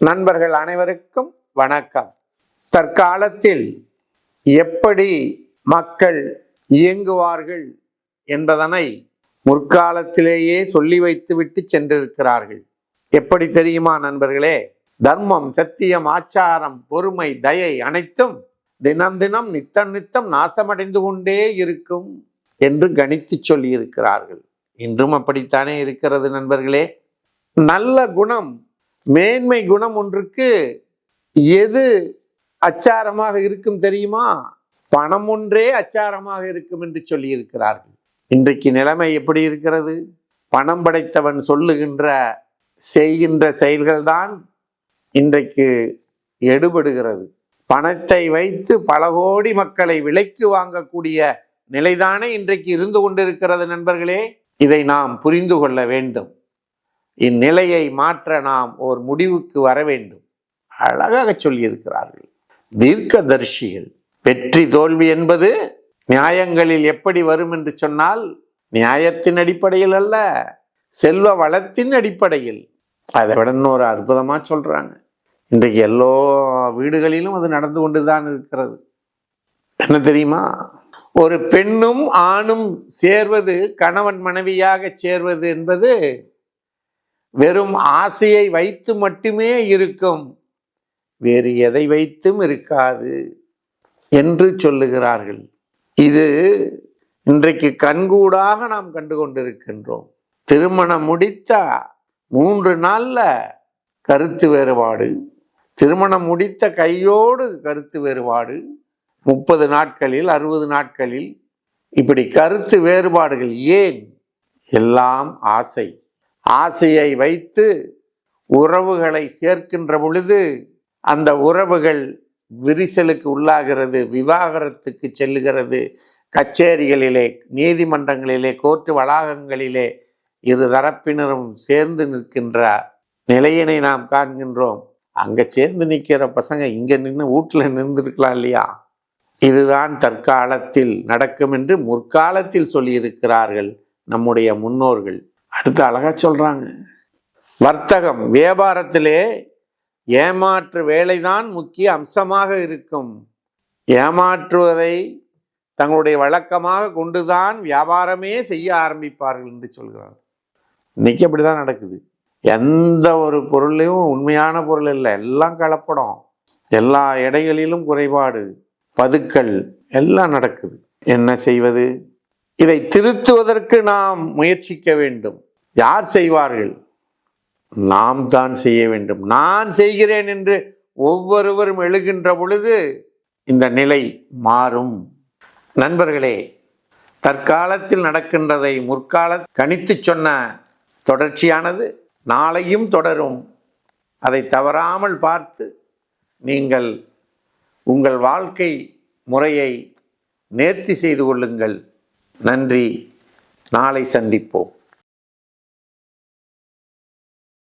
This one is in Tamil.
நண்பர்கள் அனைவருக்கும் வணக்கம். தற்காலத்தில் எப்படி மக்கள் இயங்குவார்கள் என்பதனை முற்காலத்திலேயே சொல்லி வைத்துவிட்டு சென்றிருக்கிறார்கள். எப்படி தெரியுமா நண்பர்களே? தர்மம், சத்தியம், ஆச்சாரம், பொறுமை, தயை அனைத்தும் தினம் தினம் நித்தம் நித்தம் நாசமடைந்து கொண்டே இருக்கும் என்று கணித்து சொல்லி இருக்கிறார்கள். இன்றும் அப்படித்தானே இருக்கிறது நண்பர்களே. நல்ல குணம், மேன்மை குணம் ஒன்றுக்கு எது அச்சாரமாக இருக்கும் தெரியுமா? பணம் ஒன்றே அச்சாரமாக இருக்கும் என்று சொல்லி இருக்கிறார்கள். இன்றைக்கு நிலைமை எப்படி இருக்கிறது? பணம் படைத்தவன் சொல்லுகின்ற செய்கின்ற செயல்கள்தான் இன்றைக்கு எடுபடுகிறது. பணத்தை வைத்து பல கோடி மக்களை விலைக்கு வாங்கக்கூடிய நிலைதானே இன்றைக்கு இருந்து கொண்டிருக்கிறது நண்பர்களே. இதை நாம் புரிந்து கொள்ள வேண்டும். இந்நிலையை மாற்ற நாம் ஒரு முடிவுக்கு வர வேண்டும். அழகாக சொல்லியிருக்கிறார்கள் தீர்க்கதரிசிகள். வெற்றி தோல்வி என்பது நியாயங்களில் எப்படி வரும் என்று சொன்னால், நியாயத்தின் அடிப்படையில் அல்ல, செல்வ வளத்தின் அடிப்படையில். அதை விட இன்னொரு அற்புதமா சொல்றாங்க. இன்றைக்கு எல்லா வீடுகளிலும் அது நடந்து கொண்டுதான் இருக்கிறது. என்ன தெரியுமா? ஒரு பெண்ணும் ஆணும் சேர்வது, கணவன் மனைவியாக சேர்வது என்பது வெறும் ஆசையை வைத்து மட்டுமே இருக்கும், வேறு எதை வைத்தும் இருக்காது என்று சொல்லுகிறார்கள். இது இன்றைக்கு கண்கூடாக நாம் கண்டு கொண்டிருக்கின்றோம். திருமணம் முடித்த 3 நாள்ல கருத்து வேறுபாடு, திருமணம் முடித்த கையோடு கருத்து வேறுபாடு, 30 நாட்களில் 60 நாட்களில் இப்படி கருத்து வேறுபாடுகள். ஏன்? எல்லாம் ஆசை. ஆசையை வைத்து உறவுகளை சேர்க்கின்ற பொழுது அந்த உறவுகள் விரிசலுக்கு உள்ளாகிறது, விவாகரத்துக்கு செல்லுகிறது. கச்சேரிகளிலே, நீதிமன்றங்களிலே, கோர்ட்டு வளாகங்களிலே இரு தரப்பினரும் சேர்ந்து நிற்கின்ற நிலையினை நாம் காண்கின்றோம். அங்க சேர்ந்து நிற்கிற பசங்க இங்க நின்று வீட்டுல நின்றுருக்கலாம் இல்லையா? இதுதான் தற்காலத்தில் நடக்கும் என்று முற்காலத்தில் சொல்லியிருக்கிறார்கள் நம்முடைய முன்னோர்கள். அடுத்து அழகா சொல்றாங்க, வர்த்தகம், வியாபாரத்திலே ஏமாற்று வேலைதான் முக்கிய அம்சமாக இருக்கும். ஏமாற்றுவதை தங்களுடைய வழக்கமாக கொண்டுதான் வியாபாரமே செய்ய ஆரம்பிப்பார்கள் என்று சொல்கிறார். இன்னைக்கு அப்படிதான் நடக்குது. எந்த ஒரு பொருளையும் உண்மையான பொருள் இல்லை, எல்லாம் கலப்படம், எல்லா எடைகளிலும் குறைபாடு, பதுக்கல் எல்லாம் நடக்குது. என்ன செய்வது? இதை திருத்துவதற்கு நாம் முயற்சிக்க வேண்டும். யார் செய்வார்கள்? நாம் தான் செய்ய வேண்டும். நான் செய்கிறேன் என்று ஒவ்வொருவரும் எழுகின்ற பொழுது இந்த நிலை மாறும். நண்பர்களே, தற்காலத்தில் நடக்கின்றதை முற்கால கணித்து சொன்ன தொடர்ச்சியானது நாளையும் தொடரும். அதை தவறாமல் பார்த்து நீங்கள் உங்கள் வாழ்க்கை முறையை நேர்த்தி செய்து கொள்ளுங்கள். நன்றி. நாளை சந்திப்போம்.